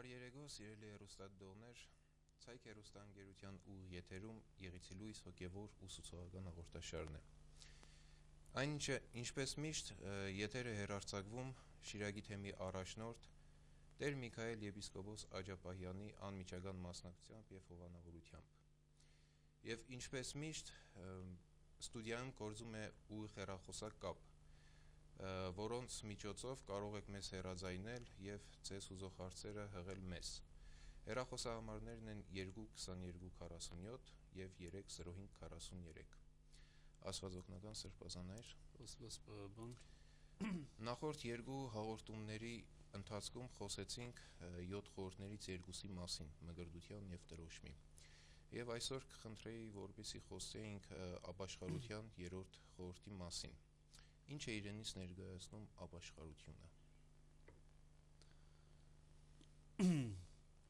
Բարի երեկո, սիրելի հեռուստադիտողներ, Ցայք հեռուստաընկերության ուղիղ եթերում Եղիցի Լույս հոգևոր ուսուցողական հաղորդաշարն է։ Այն ինչպես միշտ եթերը հեռարձակվում Շիրակի թեմի առաջնորդ Տեր Միքայել եպիսկոպոս Աջապահյանի անմիջական մասնակցությամբ եւ հովանավորությամբ։ Եվ ինչպես միշտ ստուդիայում կորձում է ուղիղ հեռախոսակ կապ, որոնց միջոցով կարող եք մեզ հեռաձայնել եւ ձեզ հուզող հարցերը հղել մեզ։ Հեռախոսահամարներն են 22247 եւ 30543։ Աստվածօգնական սրբազաններ։ Նախորդ երկու հաղորդումների ընթացքում խոսեցինք 7 խորհուրդներից 2-ի մասին՝ մգրդության եւ տրոշմի։ Եվ այսօր կխնդրեի, որպեսզի խոսենք ապաշխարության 3-րդ խորհրդի մասին։ Ինչ է իրենից ներկայացնում ապաշխարությունը։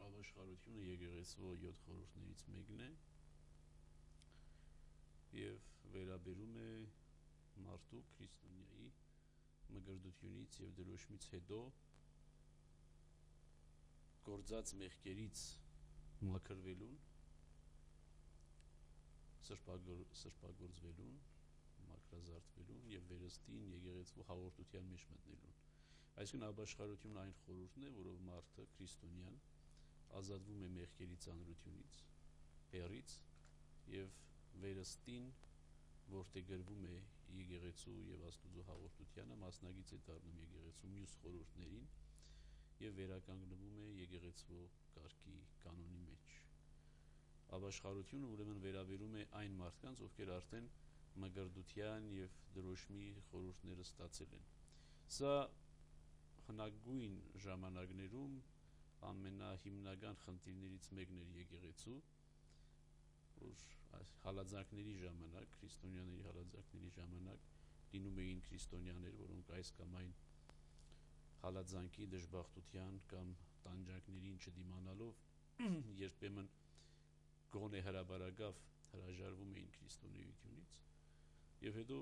Ապաշխարությունը եկեղեցու 7 խորհուրդներից մեկն է եւ վերաբերում է մարդու քրիստոնյայի մգրդությունից եւ դրոշմից հետո գործած մեղքերից մաքրվելուն, սրբագործվելուն, մաքրազարդվելուն եւ վերստին եկեղեցու հաղորդության մեջ մտնելուն։ Այսինքն ապաշխարությունն այն խորհուրդն է, որով մարդը քրիստոնյան ազատվում է մեղքերի ծանրությունից, հեռից եւ վերստին որդեգրվում է եկեղեցու եւ Աստուծո հաղորդությանը, մասնագիծ է դառնում եկեղեցու մյուս խորհուրդներին եւ վերականգնվում է եկեղեցու կարգի կանոնի մեջ։ Ապաշխարությունը ուրեմն վերաբերում է այն մարդկանց, ովքեր արդեն մգրդության եւ դրոշմի խորհուրդները ստացել են։ Սա հնագույն ժամանակներում ամենահիմնական խնդիրներից մեկն էր եկեղեցու, որ հալածանքների ժամանակ, քրիստոնյաների հալածանքների ժամանակ լինում էին քրիստոնյաներ, որոնք այս կամ այն հալածանքի, դժբախտության կամ տանջանքներին չդիմանալով երբեմն գոնե հրաբարագավ հրաժարվում էին քրիստոնեությունից եւ հետո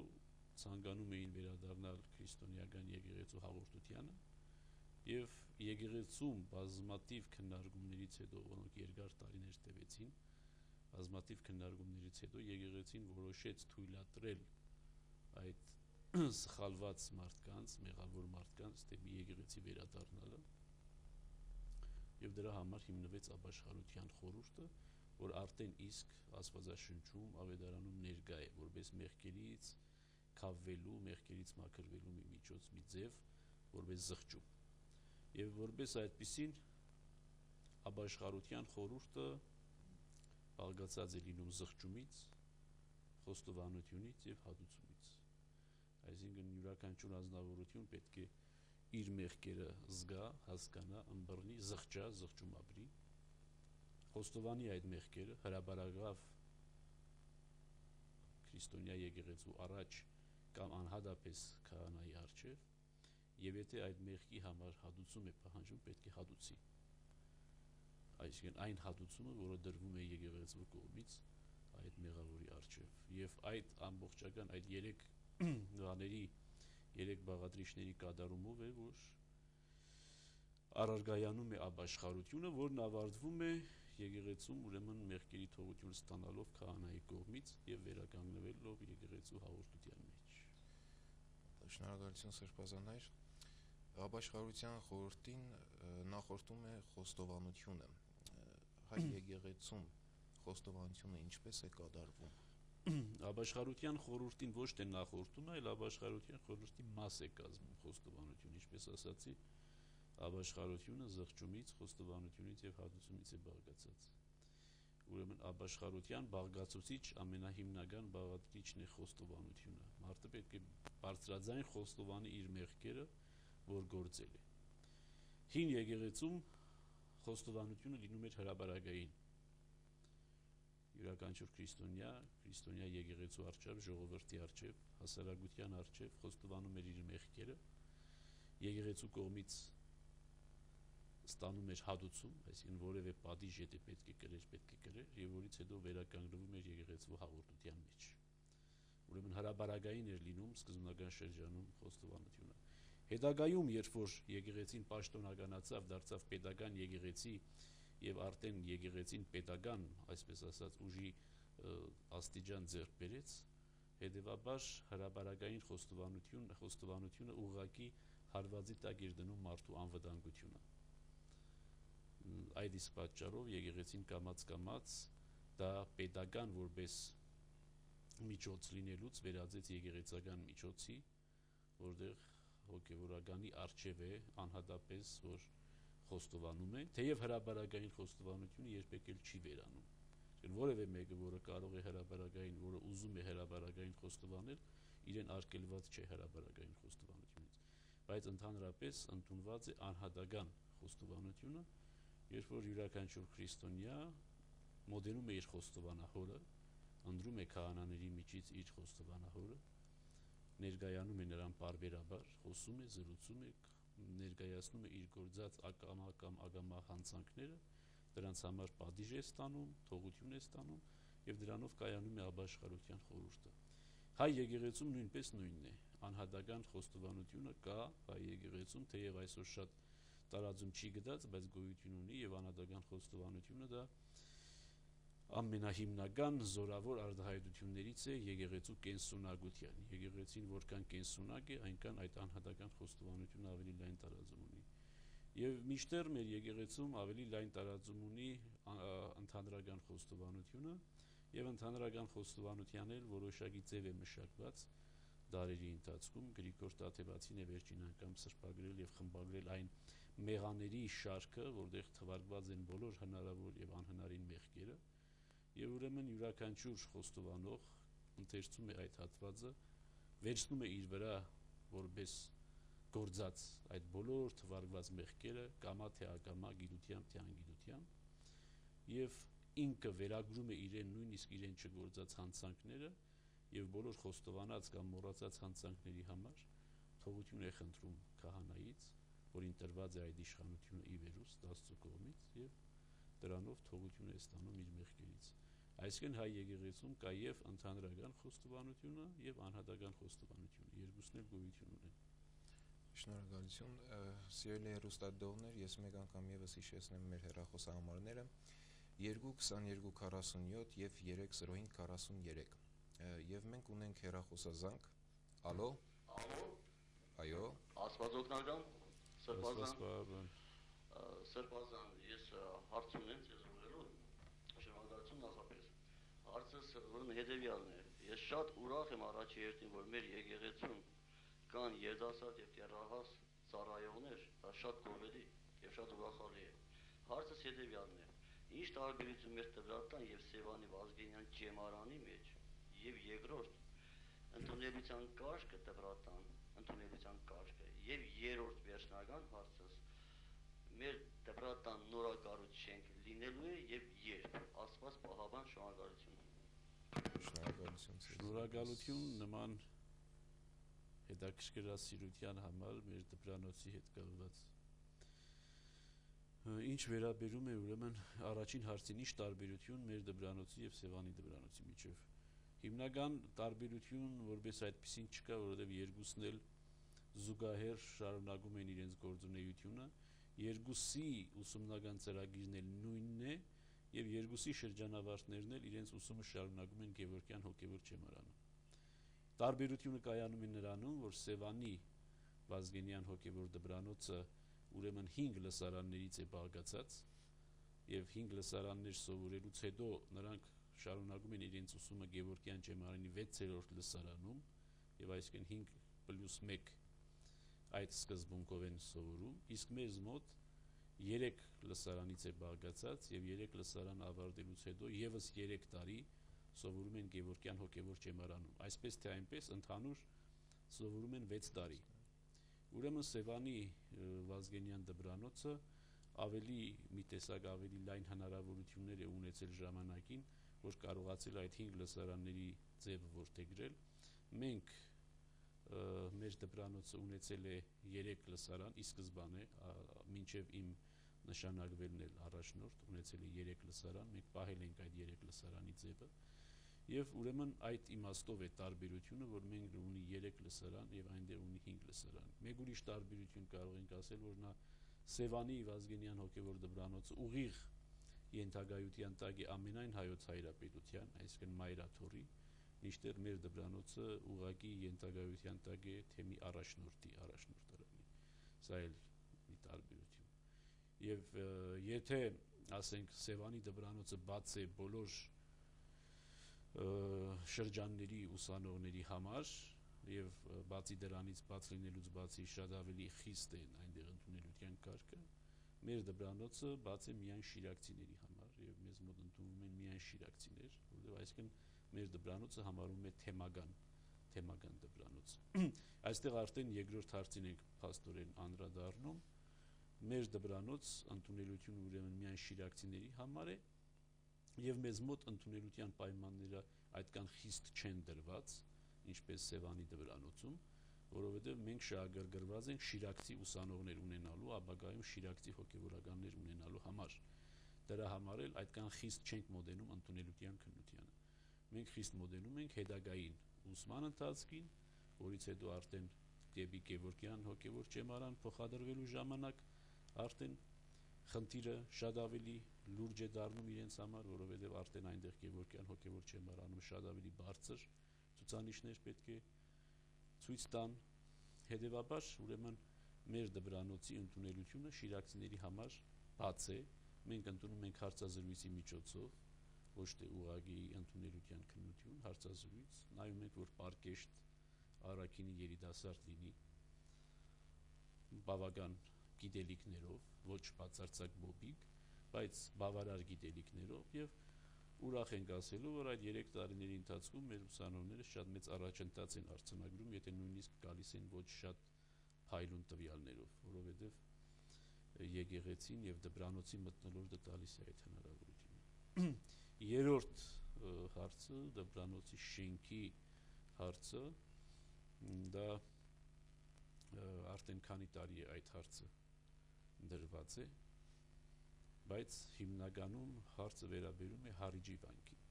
ցանկանում էին վերադառնալ քրիստոնեական եկեղեցու հաղորդությանը եւ եկեղեցում բազմաթիվ քննարկումներից հետո, որոնք երկար տարիներ տևեցին, բազմաթիվ քննարկումներից հետո եկեղեցին որոշեց թույլատրել այդ սխալված մարդկանց, մեղավոր մարդկանց դեպի եկեղեցի վերադառնալը եւ դրա համար հիմնվեց ապաշխարության խորհուրդը, որ արդեն իսկ Աստվածաշնչում ավետարանում ներկա է, որպես մեղքերից քավվելու, մեղքերից մաքրվելու մի միջոց, մի ձև, որպես զղջում։ Եվ որպես այդպիսին ապաշխարության խորհուրդը բաղկացած է լինում զղջումից, խոստովանությունից եւ հատուցումից։ Այսինքն յուրաքանչյուր ազնվորություն պետք է իր մեղքերը զգա, հասկանա, ըմբռնի, զղջա, զղջում ապրի, խոստովանի այդ մեղքերը հրաբարագավ քրիստոնյա եկեղեցու առաջ կամ անհատապես քահանայի առջև, եւ եթե այդ մեղքի համար հատուցում է պահանջում, պետք է հատուցի։ Այսինքն այն հատուցումը, որը դրվում է եկեղեցու կողմից այդ մեղավորի առջև, եւ այդ ամբողջական այդ 3 բաների, 3 բաղադրիչների կատարումով է, որ առարգայանում է ապաշխարությունը, որն ավարտվում է եկեղեցում ուրեմն մեղքերի թողություն ստանալով քահանայի կողմից եւ վերականգնվելով եկեղեցու հաղորդության մեջ։ Շնորհակալություն սրբազաններ։ Ապաշխարության խորհրդին նախորդում է խոստովանությունը։ Հայ եկեղեցում խոստովանությունը ինչպես է կատարվում։ Ապաշխարության խորհրդին ոչ թե նախորդում է, այլ ապաշխարության խորհրդի մաս է կազմում խոստովանություն, ինչպես ասացի, ապաշխարությունը զղջումից, խոստովանությունից եւ հատուցումից է բաղկացած։ Ուրեմն ապաշխարության բաղկացուցիչ ամենահիմնական բաղադրիչն է խոստովանությունը։ Մարդը պետք է բարձրաձայն խոստովանի իր մեղքերը, որ գործել է։ Հին եկեղեցում խոստովանությունը լինում էր հրաբարագային։ Յուրաքանչյուր քրիստոնյա եկեղեցու առջև, ժողովրդի առջև, հասարակության առջև խոստովանում էր իր մեղքերը, եկեղեցու կողմից ստանում էր հատուցում, այսինքն որևէ պատիժ եթե պետք է կրեր, եւ որից հետո վերականգնվում էր եկեղեցու հաղորդության մեջ։ Ուրեմն հրաբարագային էր լինում սկզբնական շրջանում խոստովանությունը։ Հետագայում, երբ որ եկեղեցին պաշտոնականացավ, դարձավ պետական եկեղեցի եւ արդեն եկեղեցին պետական, այսպես ասած, ուժի աստիճան ձեռք բերեց, հետեւաբար հրապարակային խոստովանությունը ուղղակի հարվածի տակ էր դնում մարդու անվտանգությունը։ Այդ իսկ պատճառով եկեղեցին կամաց դա պետական որպես միջոց լինելուց վերածեց եկեղեցական միջոցի, որտեղ հոգևորականի արչև է անհատապես, որ խոստովանում է, թեև հրապարակային խոստովանությունը երբեք էլ չի վերանում։ Որևէ մեկը, որը կարող է հրապարակային, որը ուզում է հրապարակային խոստովանել, իրեն արգելված չէ հրապարակային խոստովանությունից, բայց ընդհանրապես ընդունված է անհատական խոստովանությունը, երբ որ յուրաքանչյուր քրիստոնյա մոդենում է իր խոստովանահորը, ընտրում է քահանաների միջից իր խոստովանահորը, ներկայանում է նրան պարբերաբար, խոսում է, զրուցում է, ներկայացնում է իր գործած ակամա կամ ագամա հանցանքները, դրանց համար պատիժ է ստանում, թողություն է ստանում եւ դրանով կայանում է ապաշխարության խորհուրդը։ Հայ եկեղեցում նույնպես նույնն է, անհատական խոստովանությունը կա հայ եկեղեցում, թեև այսօր շատ տարածում չի գտած, բայց գոյություն ունի եւ անհատական խոստովանությունը դա ամենահիմնական զորավոր արտահայտություններից է եկեղեցու կենսունակության։ Եկեղեցին որքան կենսունակ է, այնքան այդ անհատական խոստովանությունը ավելի լայն տարածում ունի։ Եվ միշտեր մեր եկեղեցում ավելի լայն տարածում ունի ընդհանրական խոստովանությունը, եւ ընդհանրական խոստովանության էլ որոշակի ձև է մշակված դարերի ընթացքում։ Գրիգոր Տաթևացին է վերջին անգամ սրբագրել եւ խմբագրել այն մեղաների շարքը, որտեղ թվարկված են բոլոր հնարավոր եւ անհնարին մեղքերը, եւ ուրեմն յուրաքանչյուր խոստովանող ընթերցում է այդ հատվածը, վերցնում է իր վրա որպես գործած այդ բոլոր թվարկված մեղքերը, կամա թե ակամա, գիտությամբ թե անգիտությամբ, եւ ինքը վերագրում է իրեն նույնիսկ իրեն չգործած հանցանքները եւ բոլոր խոստովանած կամ մոռացած հանցանքների համար թողություն է խնդրում քահանայից, որին տրված է այդ իշխանությունը ի վերուստ Աստծո կողմից, եւ դրանով թողություն է ստանում իր մեղքերից։ Այսինքն հայ եկեղեցում կա եւ ընդհանրական խոստովանությունը եւ անհատական խոստովանությունը, երկուսն էլ գոյություն ունեն։ Շնորհակալություն, սիրելի հեռուստադիտողներ, ես մեկ անգամ եւս հիշեցնեմ մեր հեռախոսահամարները 22247 եւ 3043 եւ մենք ունենք հեռախոսազանգ։ Ալո։ Այո։ Աստվածօգնական Սրբազան, ես հարց ունեմ ձեզ ուղղելու, շնորհակալություն նախապես։ Հարցս ուրեմն հետևյալն է. ես շատ ուրախ եմ առաջի հերթին, որ մեր եկեղեցում կան երիտասարդ եւ դեռահաս ծառայողներ, դա շատ գովելի եւ շատ ուրախալի է։ Հարցս հետևյալն է. ինչ տարբերություն մեր Տվրատան եւ Սևանի Վազգենյան ջեմարանի մեջ եւ երկրորդ ընդունելության կարգը Տվրատան, ընդունելության կարգը եւ երրորդ վերջնական հարցս մեր Տվրատան նորակառույց շենք լինելու է եւ երբ։ Աստված պահապան, շնորհակալություն։ Շնորհակալություն նման հետաքրքրասիրության համար մեր դպրանոցի հետ կապված։ Ինչ վերաբերում է ուրեմն առաջին հարցին, ինչ տարբերություն մեր դպրանոցի եւ Սևանի դպրանոցի միջեւ։ Հիմնական տարբերություն որպես այդպեսին չկա, որովհետեւ երկուսն էլ զուգահեռ շարունակում են իրենց գործունեությունը, երկուսի ուսումնական ծրագիրն էլ նույնն է եւ երկուսի շրջանավարտներն էլ իրենց ուսումը շարունակում են Գևորգյան հոգեվոր ջեմարանում։ Տարբերությունը կայանում է նրանում, որ Սևանի Վազգենյան հոգեվոր դպրանոցը ուրեմն 5 լսարաններից է բաղկացած եւ 5 լսարաններ սովորելուց հետո նրանք շարունակում են իրենց ուսումը Գևորգյան ջեմարանի 6-րդ լսարանում եւ այսինքն 5+1 այդ սկզբունքով են սովորում, իսկ մեզ մոտ 3 լսարանից է բաղկացած եւ 3 լսարան ավարտելուց հետո եւս 3 տարի սովորում են Գևորգյան հոգեվոր ջեմարանում, այսպես թե այնպես ընդհանուր սովորում են 6 տարի։ Ուրեմն Սևանի Վազգենյան դպրանոցը ավելի մի տեսակ ավելի լայն հնարավորություններ է ունեցել ժամանակին, որ կարողացել այդ 5 լսարանների ձևը որդեգրել։ Մենք մեր դպրանոցը ունեցել է 3 լսարան, ի սկզբանե մինչև իմ նշանակվելն էլ առաջնորդ ունեցել է 3 լսարան, մենք պահել ենք այդ 3 լսարանի ձևը Եվ ուրեմն այդ իմաստով է տարբերությունը, որ մենք ունի 3 լսարան եւ այնտեղ ունի 5 լսարան։ Մեկ ուրիշ տարբերություն կարող ենք ասել, որ նա Սևանի Վազգենյան հոգևոր դպրանոցը ուղիղ ենթագայության տակ է ամենայն հայոց հայրապետության, այսինքն Մայրաթորի, մինչդեռ մեր դպրանոցը ուղղակի ենթագայության տակ է թեմի առաջնորդարանի։ Սա էլ մի տարբերություն։ Եվ եթե ասենք Սևանի դպրանոցը բաց է բոլոր շրջանների ուսանողների համար եւ բացի դրանից բաց լինելուց բացի շատ ավելի խիստ է այնտեղ ընդունելության կարգը, մեր դպրանոցը բաց է միայն շիրակցիների համար եւ մեզ մոտ ընդունվում են միայն շիրակցիներ, որովհետեւ այսինքն մեր դպրանոցը համարվում է թեմական դպրանոց։ Այստեղ արդեն երկրորդ հարցին ենք փաստորեն անդրադառնում։ Մեր դպրանոց ընդունելությունը ուրեմն միայն շիրակցիների համար է եւ մեզ մոտ ընդունելության պայմանները այդքան խիստ չեն դրված, ինչպես Սևանի դպրանոցում, որովհետեւ մենք շահագրգռված ենք շիրակցի ուսանողներ ունենալու, ապագայում շիրակցի հոգեվորականներ ունենալու համար։ Դրա համար էլ այդքան խիստ չենք մոդենում ընդունելության քննությանը։ Մենք խիստ մոդենում ենք հետագային ուսման ընթացքին, որից հետո արդեն դեպի Գևորգյան հոգևոր ճեմարան փոխադրվելու ժամանակ արդեն խնդիրը շատ ավելի լուրջ է դառնում իրենց համար, որովհետև արդեն այնտեղ Գևորգյան հոգևոր ճեմարանում շատ ավելի բարձր ցուցանիշներ պետք է ցույց տան։ Հետևաբար, ուրեմն մեր դպրանոցի ընդունելությունը շիրակցիների համար բաց է։ Մենք ընդունում ենք հարցազրույցի միջոցով, ոչ թե ուղղակի ընդունելության քննություն, հարցազրույց, նայում ենք, որ պարկեշտ առաքինի երիտասարդ լինի բավական գիտելիքներով, ոչ բացարձակ բոբիկ, բայց բավարար գիտելիքներով եւ ուրախ ենք ասելու, որ այդ 3 տարիների ընթացքում մեր ուսանողները շատ մեծ առաջընթաց են արձանագրում, եթե նույնիսկ գալիս են ոչ շատ փայլուն տվյալներով, որովհետեւ եկեղեցին եւ դպրանոցի մթնոլորտը տալիս է այդ հնարավորությունը։ Երրորդ հարցը, դպրանոցի շենքի հարցը, դա արդեն քանի տարի է այդ հարցը դրված է, բայց հիմնականում հարցը վերաբերում է Հարիջի վանքին,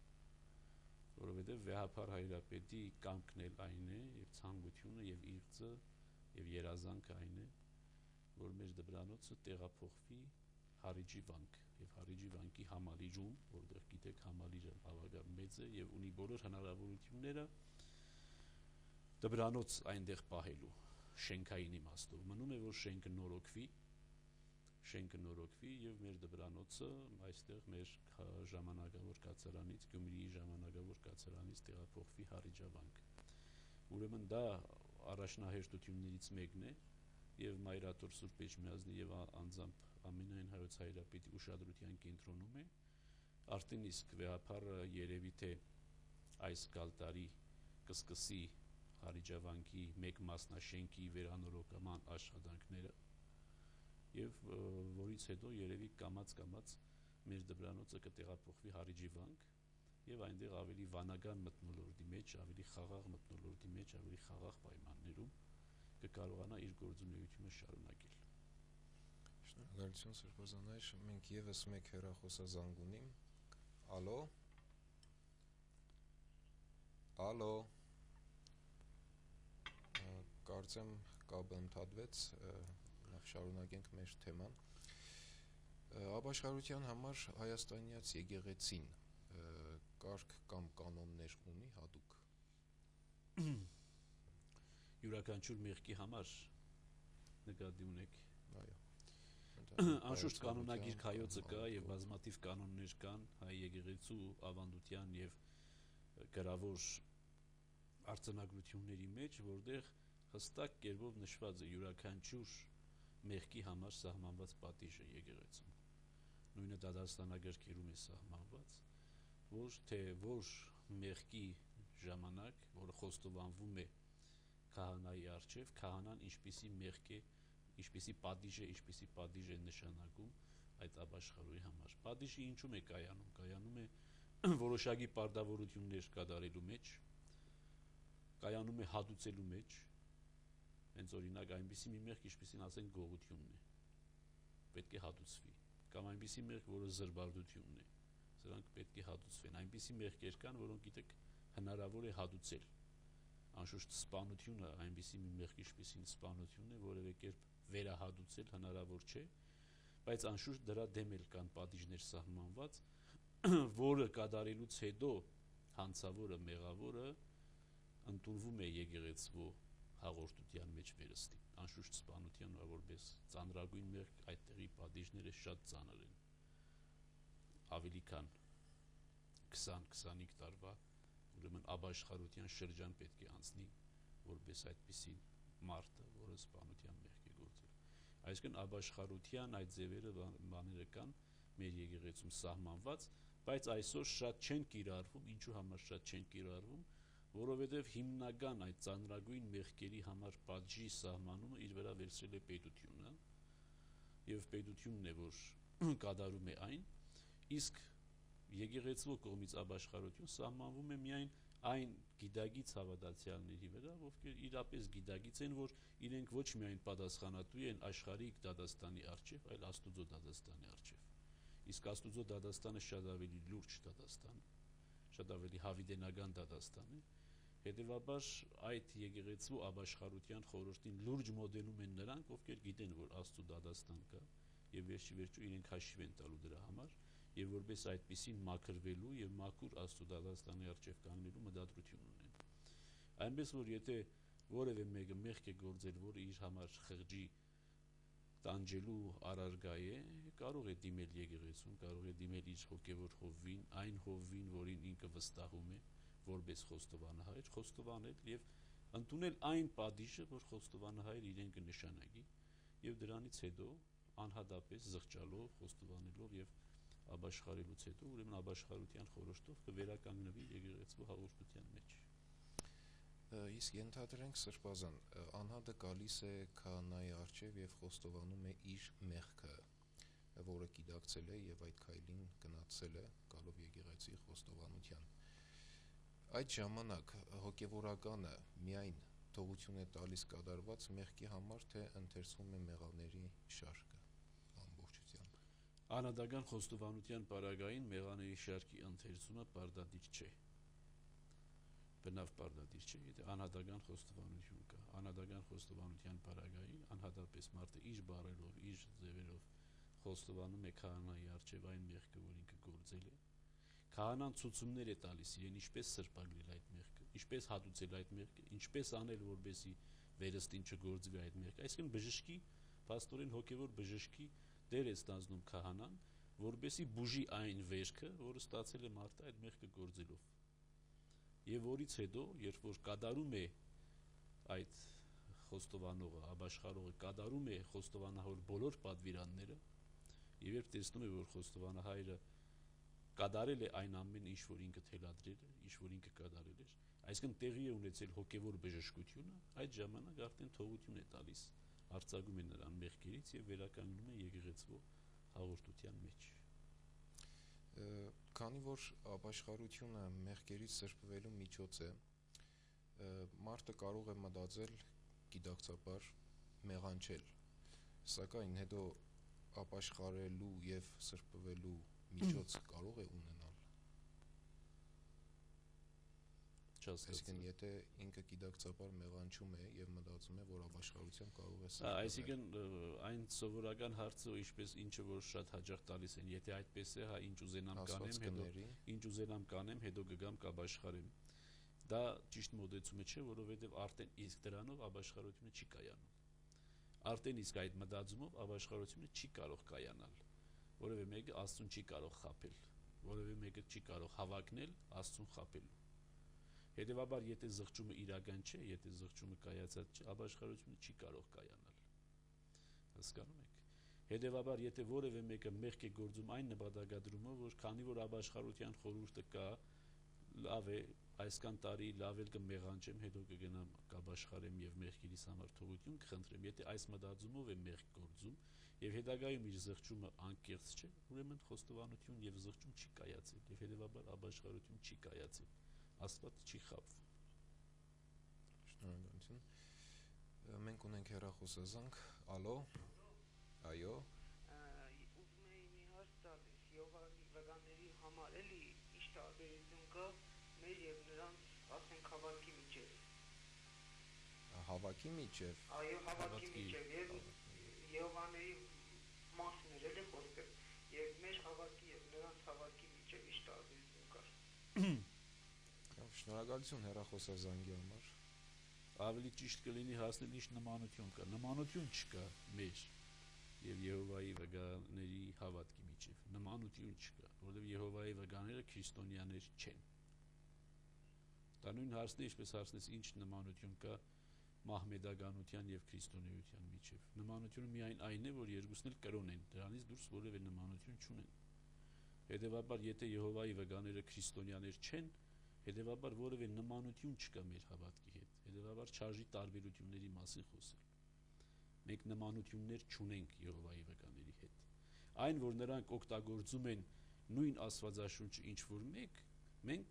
որովհետև վեհափար հայրապետի կամքն էլ այն է, եւ ցանկությունը, եւ իղձը, եւ երազանքը այն է, որ մեր դպրանոցը տեղափոխվի Հարիջի վանք, եւ Հարիջի վանքի համալիրում, որտեղ գիտեք համալիրը բավական մեծ է եւ ունի բոլոր հնարավորությունները դպրանոց այնտեղ պահելու շենքային իմաստով։ Մնում է, որ շենքը նորոգվի եւ մեր դպրանոցը այստեղ մեր ժամանակավոր կացարանից, Գյումրիի ժամանակավոր կացարանից տեղափոխվի Հարիջավանք։ Ուրեմն դա առաջնահերթություններից մեկն է եւ Մայրաթոր Սուրբ Էջմիածնի եւ անձամբ ամենայն հայոց հայրապետի ուշադրության կենտրոնում է։ Արդեն իսկ վեհափարը երևի թե այս գալտարի կսկսի Հարիջավանքի մեկ մասնաշենքի վերանորոգման աշխատանքները եւ որից հետո երևի կամաց մեր դպրանոցը կտեղափոխվի Հարիջի վանք եւ այնտեղ ավելի վանական մթնոլորտի մեջ, ավելի խաղաղ մթնոլորտի մեջ, ավելի խաղաղ պայմաններում կկարողանա իր գործունեությունը շարունակել։ Շնորհակալություն Սրբազան, մենք եւս մեկ հեռախոսազանգ ունենք։ Ալո։ Կարծեմ կապը ընդհատվեց, նախ շարունակենք մեր թեման։ Ապաշխարության համար հայաստանյաց եկեղեցին կարգ կամ կանոններ ունի հատուկ։ Յուրաքանչյուր մեղքի համար նկատի ունեք։ Այո։ Անշուշտ կանոնագիր հայոցը կա եւ բազմաթիվ կանոններ կան հայ եկեղեցու ավանդության եւ գրավոր արձանագրությունների մեջ, որտեղ հստակ կերպով նշված է յուրաքանչյուր մեղքի համար սահմանված պատիժը եկեղեցում։ Նույնը դադարստանագրքերում է սահմանված, որ մեղքի ժամանակ, որը խոստովանվում է քահանայի առջև, քահանան ինչպիսի պատիժ է նշանակում այդ ապաշխարուի համար։ Պատիժը ինչու՞մ է կայանում։ Կայանում է որոշակի պարտավորություններ կատարելու մեջ, կայանում է հատուցելու մեջ, հենց օրինակ այնպիսի մի մեղք, ինչպիսին ասենք գողությունն է, պետք է հատուցվի, կամ այնպիսի մեղք, որը զրբարտությունն է, սրանք պետք է հատուցվեն։ Այնպիսի մեղքեր կան, որոնք գիտեք հնարավոր է հատուցել։ Անշուշտ սպանությունը այնպիսի մի մեղք, ինչպիսին սպանությունն է, որևէ կերպ վերահատուցել հնարավոր չէ, բայց անշուշտ դրա դեմ էլ կան պատիժներ սահմանված, որը կատարելուց հետո հանցավորը, մեղավորը ընդունվում է եկեղեցու հաղորդության մեջ վերստին։ Անշուշտ սպանության որպես ծանրագույն մեղք այդտեղի պատիժները շատ ծանր են, ավելի քան 20-25 տարվա, ուրեմն ապաշխարության շրջան պետք է անցնի, որպես այդպիսի մարդը, որը սպանության մեղք է գործել։ Այսինքն ապաշխարության այդ ձևերը բաները կան մեր եկեղեցում սահմանված, բայց այսօր շատ չեն կիրառվում, ինչու համար շատ չեն կիրառվում, որովհետև հիմնական այդ ծանրագույն մեղքերի համար պատժի սահմանումը իր վրա վերցրել է պետությունը, եւ պետությունն է, որ կատարում է այն, իսկ եկեղեցու կողմից ապաշխարություն սահմանվում է միայն այն գիտագից հավատացյալների վրա, ովքեր իրապես գիտագից են, որ իրենք ոչ միայն պատասխանատու են աշխարհիկ դատաստանի առջև, այլ Աստուծո դատաստանի առջև։ Իսկ Աստուծո դատաստանը շատ ավելի լուրջ դատաստան, շատ ավելի հավիտենական դատաստան է։ Հետևաբար այդ եկեղեցու ապաշխարության խորհրդին լուրջ մոդելում են նրանք, ովքեր գիտեն, որ Աստծո դատաստան կա, եւ վերջի վերջո իրենք հաշիվ են տալու դրա համար, եւ որպես այդպիսին մաքրվելու եւ մաքուր Աստծո դատաստանի առջև կանգնելու մտադրություն ունեն։ Այնպես որ եթե որևէ մեկը մեղք է գործել, որը իր համար խղճի տանջելու առարգա է, կարող է դիմել եկեղեցուն, կարող է դիմել իր հոգևոր հովվին, այն հովվին, որին ինքը վստահում է, որպես խոստովանահայր, խոստովանել եւ ընդունել այն պատիժը, որ խոստովանահայր իրեն կնշանակի, եւ դրանից հետո անհատապես զղջալով, խոստովանելով եւ ապաշխարելուց հետո, ուրեմն ապաշխարության խորհրդով կվերականգնվի եկեղեցու հաղորդության մեջ։ Իսկ ենթադրենք Սրբազան, անհատը գալիս է քահանայի առջև եւ խոստովանում է իր մեղքը, որը գիտակցել է եւ այդ քայլին գնացել է, գալով եկեղեցի խոստովանության։ Այդ ժամանակ հոգևորականը միայն թողություն է տալիս կատարված մեղքի համար, թե ընթերցվում է մեղաների շարքը ամբողջությամբ։ Անհատական խոստովանության պարագային մեղաների շարքի ընթերցումը պարտադիր չէ։ Բնավ պարտադիր չէ, եթե անհատական խոստովանություն կա։ Անհատական խոստովանության պարագային անհատապես մարդը իր բառերով, իր ձևերով խոստովանում է քահանայի առջև այն մեղքը, որ ինքը գործել է։ Քահանան ցուցումներ է տալիս իրեն ինչպես սրբագրել այդ մեղքը, ինչպես հատուցել այդ մեղքը, ինչպես անել, որպեսզի վերստին չգործվի այդ մեղքը։ Այսինքն բժշկի, փաստորեն հոգևոր բժշկի դեր է ստանձնում քահանան, որպեսզի բուժի այն վերքը, որը ստացել է մարդը այդ մեղքը գործելով։ Եվ որից հետո, երբ որ կատարում է այդ խոստովանողը, ապաշխարողը կատարում է խոստովանահոր բոլոր պատվիրանները, եւ երբ տեսնում է, որ խոստովանահայրը կատարել է այն ամենը, ինչ որ ինքը թելադրել է, ինչ որ ինքը կատարել էր, այսինքն տեղի է ունեցել հոգևոր բժշկությունը, այդ ժամանակ արդեն թողություն է տալիս, արձակում է նրան մեղքերից եւ վերականգնում է եկեղեցու հաղորդության մեջ։ Քանի որ ապաշխարությունը մեղքերից սրբվելու միջոց է, մարդը կարող է մտածել գիտակցաբար մեղանչել, սակայն հետո ապաշխարելու եւ սրբվելու միջոց կարող է ունենալ։ Այսինքն եթե ինքը գիտակցաբար մեղանչում է եւ մտածում է, որ ապաշխարությամբ կարող է սրբվել։ Այսինքն այն սովորական հարցը, ինչպես ինչը որ շատ հաճախ տալիս են, եթե այդպես է, հա ինչ ուզենամ կանեմ, հետո ինչ ուզենամ կանեմ, հետո կգամ կապաշխարեմ։ Դա ճիշտ մոտեցումը չէ, որովհետեւ արդեն իսկ դրանով ապաշխարությունը չի կայանում։ Արդեն իսկ այդ մտածումով ապաշխարությունը չի կարող կայանալ։ Որևէ մեկը Աստծուն չի կարող խաբել, որևէ մեկը չի կարող հավակնել Աստծուն խաբելու։ Հետևաբար, եթե զղջումը իրական չէ, եթե զղջումը կայացած չէ, ապաշխարությունը չի կարող կայանալ։ Հասկանում եք։ Հետևաբար, եթե որևէ մեկը մեղք է գործում այն նպատակադրումով, որ քանի որ ապաշխարության խորհուրդը կա, լավ է, այսքան տարի լավ էլ կմեղանչեմ, հետո կգնամ կապաշխարեմ եւ մեղքերիս համար թողություն կխնդրեմ, եթե այս մտածումով է մեղք գործում եւ հետագայում իր զղջումը անկեղծ չէ, ուրեմն խոստովանություն եւ զղջում չի կայացել եւ հետեւաբար ապաշխարություն չի կայացել։ Աստված չի խաբվում։ Շնորհակալություն։ Մենք ունենք հեռախոսազանգ, ալո, այո։ Ուզում էի մի հարց տալ Եհովայի վկաների համար էլի ինչ տարբերություն կա մեր եւ նրանց, ասենք, հավատքի միջեւ։ Հավաքի միջև Այո, հավատքի Հավատքի- միջեւ եւ Եհովաների մասին էր էլի խոսքը։ Եվ մեր հավատքի եւ նրանց հավատքի միջեւ ինչ տարբերություն կա։ շնորհակալություն հեռախոսազանգի համար։ ավելի ճիշտ կլինի հասնել ինչ նմանություն կա։ Նմանություն չկա մեր եւ Եհովայի վկաների հավատքի միջեւ։ Նմանություն չկա, որովհետեւ Եհովայի վկաները քրիստոնյաներ չեն։ Դա նույն հարցն է, ինչպես հարցնես ինչ նմանություն կա մահմեդականության եւ քրիստոնեության միջեւ։ Նմանությունը միայն այն է, որ երկուսն էլ կրոն են, դրանից դուրս որևէ նմանություն չունեն։ Հետևաբար, եթե Եհովայի վկաները քրիստոնյաներ չեն, հետևաբար որևէ նմանություն չկա մեր հավատքի հետ։ Հետևաբար չարժի տարբերությունների մասին խոսել։ Մենք նմանություններ չունենք Եհովայի վկաների հետ։ Այն, որ նրանք օգտագործում են նույն Աստվածաշունչը ինչ որ մենք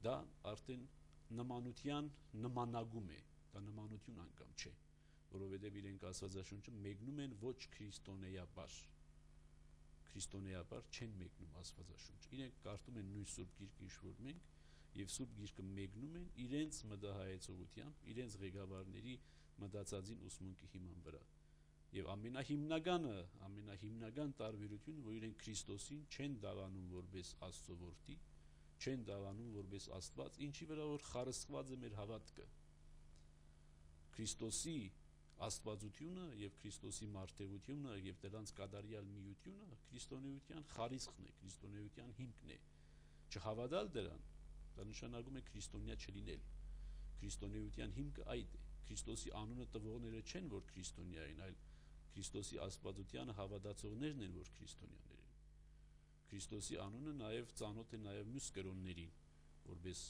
դա արդեն նմանության նմանագում է, դա նմանություն անգամ չէ, որովհետև իրենք Աստվածաշունչը մեկնում են ոչ քրիստոնեաբար չեն մեկնում Աստվածաշունչը։ Իրենք կարդում են նույն Սուրբ Գիրքը ինչ որ մենք եւ Սուրբ Գիրքը մեկնում են իրենց մտահայեցողությամբ, իրենց ղեկավարների մտածածին ուսմունքի հիման վրա։ Եվ ամենահիմնական տարբերությունը, որ իրենք Քրիստոսին չեն դավանում որպես Աստծո որդի, չեն դավանում որպես Աստված, ինչի վրա որ խարսխված է մեր հավատքը։ Քրիստոսի աստվածությունը եւ Քրիստոսի մարդեղությունը եւ դրանց կատարյալ միությունը քրիստոնեության խարիսխն է, քրիստոնեության հիմքն է։ Չհավատալ դրան, դա նշանակում է քրիստոնյա չլինել։ Քրիստոնեության հիմքը այդ է։ Քրիստոսի անունը տվողները չեն, որ քրիստոնյա են, այլ Քրիստոսի աստվածությանը հավատացողներն են, որ քրիստոնյաներ են։ Քրիստոսի անունը նաև ծանոթ է նաև մյուս կրոններին, որպես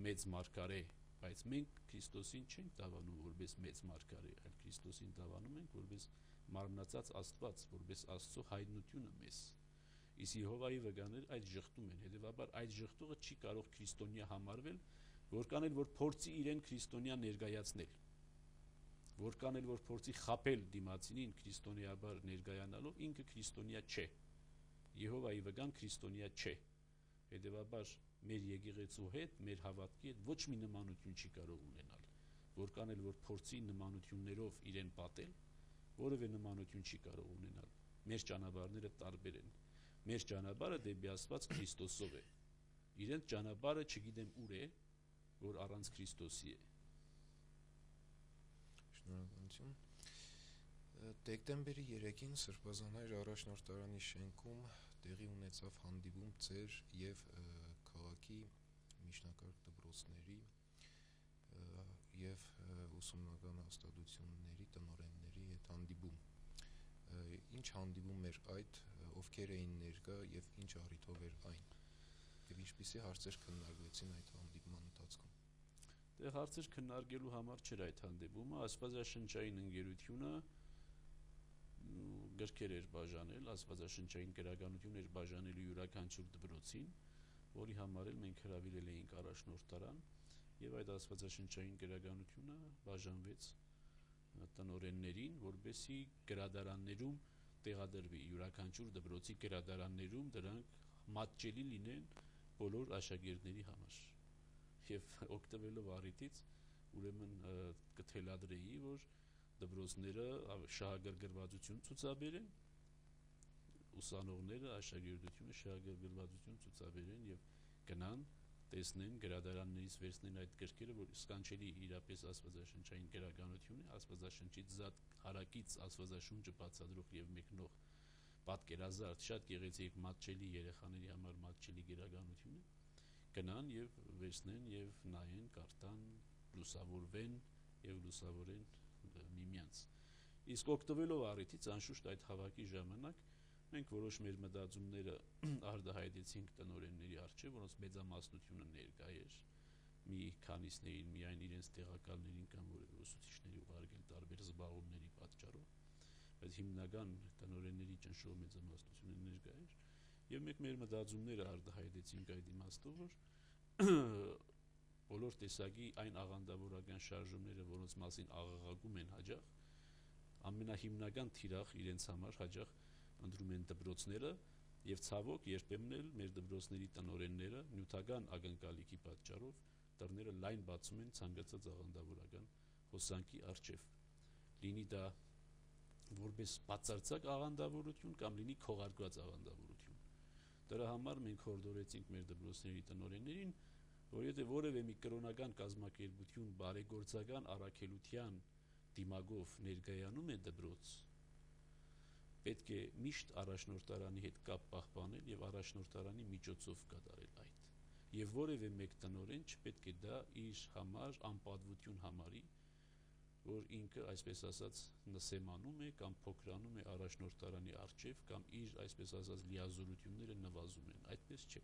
մեծ մարգարե, բայց մենք Քրիստոսին չենք դավանում որպես մեծ մարգարե, այլ Քրիստոսին դավանում ենք որպես մարմնացած Աստված, որպես Աստծո հայտնությունը մեզ։ Իսկ Եհովայի վկաներ այդ ժխտում են, հետևաբար այդ ժխտողը չի կարող քրիստոնյա համարվել, որքան էլ որ փորձի իրեն քրիստոնյա ներկայացնել, որքան էլ որ փորձի խաբել դիմացինին քրիստոնեաբար ներկայանալով, ինքը քրիստոնյա չէ։ Եհովայի վկան քրիստոնյա չէ։ Հետևաբար մեր եկեղեցու հետ, մեր հավատքի հետ ոչ մի նմանություն չի կարող ունենալ, որքան էլ որ փորձի նմանություններով իրեն պատել, որևէ նմանություն չի կարող ունենալ։ Մեր ճանապարհները տարբեր են։ Մեր ճանապարհը դեպի Աստված Քրիստոսով է։ Իրենց ճանապարհը չգիտեմ ուր է, որ առանց Քրիստոսի է։ Շնորհակալություն։ Դեկտեմբերի 3-ին Սրբազանայր առաջնորդարանի շենքում տեղի ունեցավ հանդիպում ծեր եւ քաղաքի միջնակարգ դպրոցների եւ ուսումնական հաստատությունների տնօրենների հետ հանդիպում։ Ինչ հանդիպում էր այդ, ովքեր էին ներկա եւ ինչ առիթով էր այն, եւ ինչպիսի հարցեր քննարկվեցին այդ հանդիպման ընթացքում։ Դե հարցեր քննարկելու համար չէր այդ հանդիպումը, աստվածաշնչային ընկերությունը գրքեր էր բաժանել, աստվածաշնչային գրականություն էր բաժանելու յուրաքանչյուր դպրոցին, որի համար էլ մենք հրավիրել էինք առաջնորդարան, եւ այդ աստվածաշնչային գրականությունը բաժանվեց տնօրեններին, որպեսզի գրադարաններում տեղադրվի յուրաքանչյուր դպրոցի գրադարաններում դրանք մատչելի լինեն բոլոր աշակերտների համար։ Եվ օգտվելով առիթից ուրեմն կթելադրեի, որ դպրոցները շահագրգռվածություն ցուցաբերեն, ուսանողները աշակերտությունը շահագրգռվածություն ցուցաբերեն եւ գնան տեսնեն գրադարաններից վերցնեն այդ գրքերը, որ սկանչելի իրապես աստվածաշնչային գրականություն է, աստվածաշնչից զատ հարակից աստվածաշունչը բացատրող եւ մեկնող պատկերազարդ շատ գեղեցիկ մատչելի երեխաների համար մատչելի գրականություն է, գնան եւ վերցնեն եւ նայեն, կարդան, լուսավորվեն եւ լուսավորեն միմյանց։ Իսկ օգտվելով առիթից անշուշտ այդ հավաքի ժամանակ մենք որոշ մեր մտածումները արտահայտեցինք տնօրենների առջև, որոնց մեծամասնությունը ներկա էր, մի քանիսներին միայն իրենց տեղակալներին կամ որևէ ուսուցիչների ուղարկել տարբեր զբաղումների պատճառով, բայց հիմնական տնօրենների ճնշող մեծամասնությունը ներկա էր, եւ մենք մեր մտածումները արտահայտեցինք այդ իմաստով, որ բոլոր տեսակի այն աղանդավորական շարժումները, որոնց մասին աղաղակում են հաճախ, ամենահիմնական թիրախ իրենց համար հաճախ ընտրում են դպրոցները, Եվ ցավոք երբեմն էլ մեր դպրոցների տնօրենները նյութական ակնկալիքի պատճառով դռները լայն բացում են ցանկացած աղանդավորական հոսանքի առջև, լինի դա որպես բացարձակ աղանդավորություն կամ լինի քողարկված աղանդավորություն։ Դրա համար մենք հորդորեցինք մեր դպրոցների տնօրեններին, որ եթե որևէ մի կրոնական կազմակերպություն բարեգործական առաքելության դիմագով ներկայանում է դպրոց, պետք է միշտ առաջնորդարանի հետ կապ պահպանել եւ առաջնորդարանի միջոցով կատարել այդ։ Եվ որևէ մեկ տնօրեն չպետք է դա իր համար անպատվություն համարի, որ ինքը, այսպես ասած, նսեմանում է կամ փոքրանում է առաջնորդարանի առջև կամ իր, այսպես ասած, լիազորությունները նվազում են, այդպես չէ։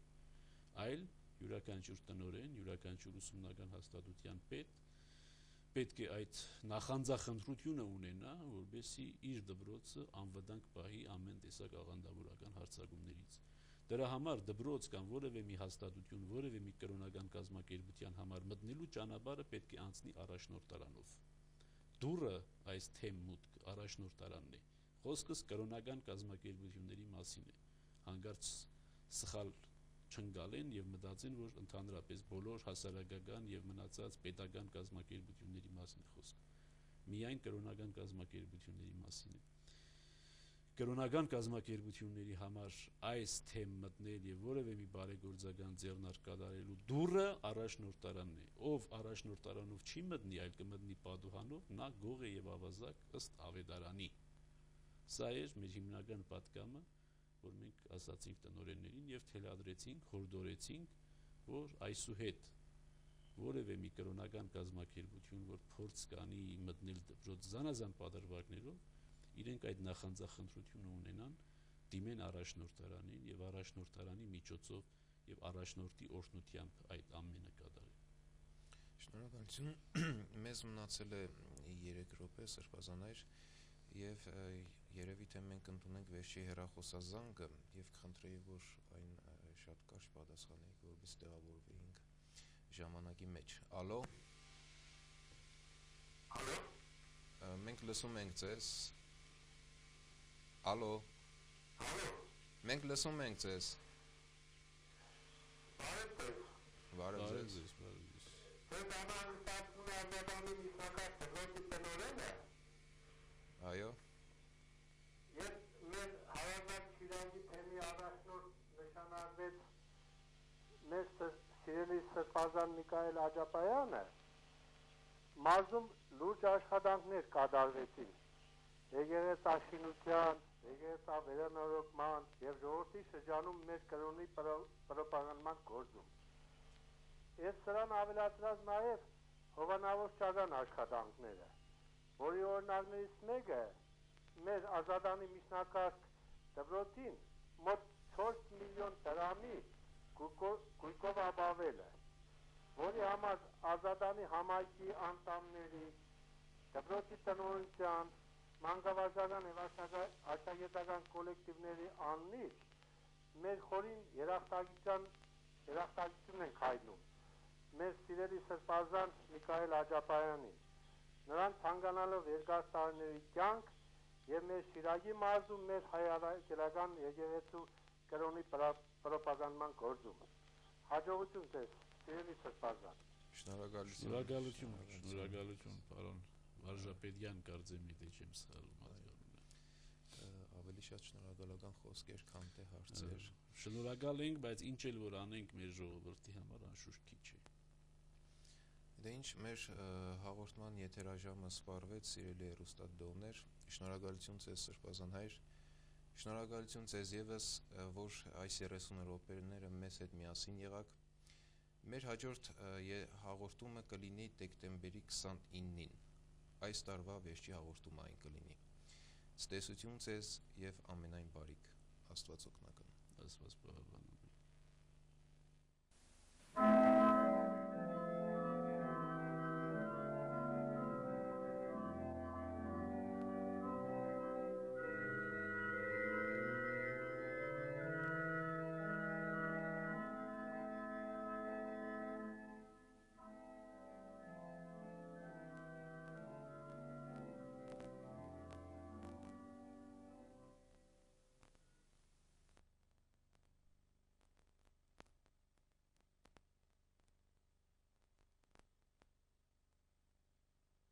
Այլ յուրաքանչյուր տնօրեն, յուրաքանչյուր ուսումնական հաստատության պետք է այդ նախանձախնդրությունը ունենա, որպեսզի իր դպրոցը անվտանգ պահի ամեն տեսակ աղանդավորական հարձակումներից։ Դրա համար դպրոց կամ որևէ մի հաստատություն, որևէ մի կրոնական կազմակերպության համար մտնելու ճանապարհը պետք է անցնի առաջնորդարանով։ Դուռը այս թեմ մուտք առաջնորդարանն է։ Խոսքս կրոնական կազմակերպությունների մասին է։ Հանկարծ սխալ չընկալեն եւ մտածեն, որ ընդհանրապես բոլոր հասարակական եւ մնացած պետական կազմակերպությունների մասին է խոսքը։ Միայն կրոնական կազմակերպությունների մասին է։ Կրոնական կազմակերպությունների համար այս թեմ մտնել եւ որևէ մի բարեգործական ձեռնարկ կատարելու դուռը առաջնորդարանն է։ Ով առաջնորդարանով չի մտնի, այլ կմտնի պատուհանով, նա գող է եւ ավազակ ըստ ավետարանի։ Սա էր մեր հիմնական պատգամը, որ մենք ասացինք տնօրեններին եւ թելադրեցինք, հորդորեցինք, որ այսուհետ որևէ մի կրոնական կազմակերպություն, որ փորձ կանի մտնել դպրոց զանազան պատրվակներով, իրենք այդ նախանձախնդրությունը ունենան, դիմեն առաջնորդարանին եւ առաջնորդարանի միջոցով եւ առաջնորդի օրհնությամբ այդ ամենը կատարեն։ Շնորհակալություն։ Մեզ մնացել է 3 րոպե, Սրբազան հայր, եւ երևի թե մենք ընդունենք վերջի հեռախոսազանգը եւ կխնդրեի, որ այն շատ կարճ պատասխանեիք, որպես տեղավորվեինք ժամանակի մեջ։ Ալո։ Ալո։ Մենք լսում ենք ձեզ։ Ալո։ Ալո։ Մենք լսում ենք ձեզ։ Բարև ձեզ։ Ձեզ անհանգստացնում է Ազատանի միջնակարգ դպրոցի տնօրենը։ Այո։ Ես մեր Հայաստան Շիրակի թեմի առաջնորդ նշանագրեց մեր սիրելի Սրբազան Միքայել Աջապայանը, մարզում լուրջ աշխատանքներ կատարվեցին եկեղեցաշինության, եկեղեցավերանորոգման եւ ժողովրդի շրջանում մեր կրոնի պրոպագանդման գործում։ Ես սրան ավելացրած նաեւ հովանավոր աշխատանքները, որի օրինակներից մեկը մեր Ազատանի միջնակարգ դպրոցին մոտ 4 միլիոն դրամի գույքով ապավելը, որի համար Ազատանի համայնքի անդամների, դպրոցի տնօրենության, մանկավարժական եւ աշակերտական կոլեկտիվների անունից մեր խորին երախտագիտություն ենք հայտնում մեր սիրելի Սրբազան Միքայել Աջապայանին, նրան ցանկանալով երկար տարիների կյանք եւ մեր Շիրակի մարզում մեր հայրաքելական եկեղեցու կրոնի պրոպագանդման գործում։ Հաջողություն ձեզ, սիրելի Սրբազան։ Շնորհակալություն, պարոն Վարժապետյան, կարծեմ եթե չեմ սխալվում ատյանունը։ Ավելի շատ շնորհակալական խոսքեր, քան թե հարցեր։ Շնորհակալ ենք, բայց ինչ էլ որ անենք մեր ժողովրդի համար անշուշտ քիչ է։ Դե ինչ, մեր հաղորդման եթերաժամը սպառվեց, սիրելի հեռուստադիտողներ, շնորհակալություն ձեզ Սրբազան հայր, շնորհակալություն ձեզ եւս, որ այս 30 րոպեները մեզ հետ միասին եղաք։ Մեր հաջորդ հաղորդումը կլինի դեկտեմբերի 29-ին, այս տարվա վերջի հաղորդումը այն կլինի։ Ցտեսություն ձեզ եւ ամենայն բարիք, Աստված օգնական։ Աստված պահապան։